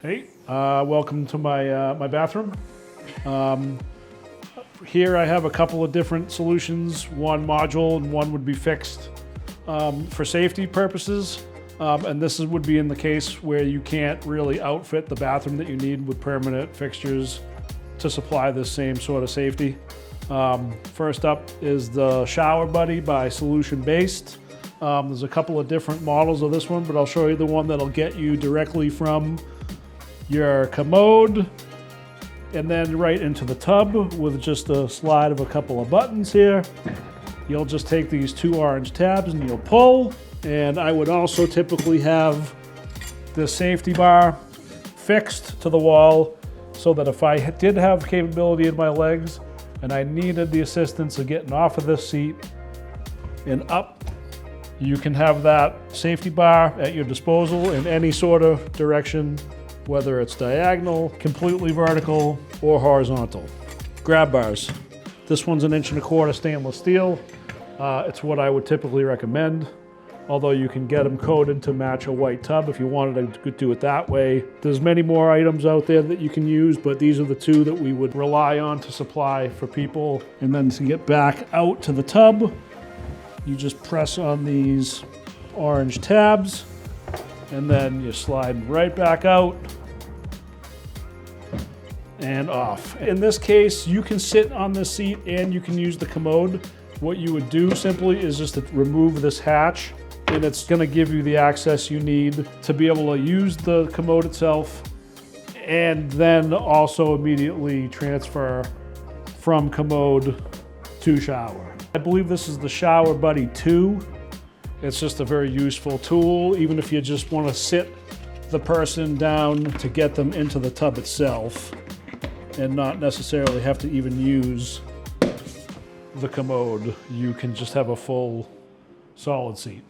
Hey, welcome to my bathroom. Here I have a couple of different solutions, one module and one would be fixed for safety purposes. And this would be in the case where you can't really outfit the bathroom that you need with permanent fixtures to supply this same sort of safety. First up is the ShowerGlyde by SolutionBased. There's a couple of different models of this one, but I'll show you the one that'll get you directly from your commode and then right into the tub with just a slide of a couple of buttons here. You'll just take these two orange tabs and you'll pull. And I would also typically have the safety bar fixed to the wall so that if I did have capability in my legs and I needed the assistance of getting off of this seat and up, you can have that safety bar at your disposal in any sort of direction, whether it's diagonal, completely vertical, or horizontal. Grab bars. This one's 1.25 inch stainless steel. It's what I would typically recommend, although you can get them coated to match a white tub if you wanted to do it that way. There's many more items out there that you can use, but these are the two that we would rely on to supply for people. And then to get back out to the tub, you just press on these orange tabs, and then you slide right back out and off. In this case, you can sit on this seat and you can use the commode. What you would do simply is just to remove this hatch, and it's gonna give you the access you need to be able to use the commode itself and then also immediately transfer from commode to shower. I believe this is the ShowerGlyde 2. It's just a very useful tool, even if you just want to sit the person down to get them into the tub itself and not necessarily have to even use the commode. You can just have a full solid seat.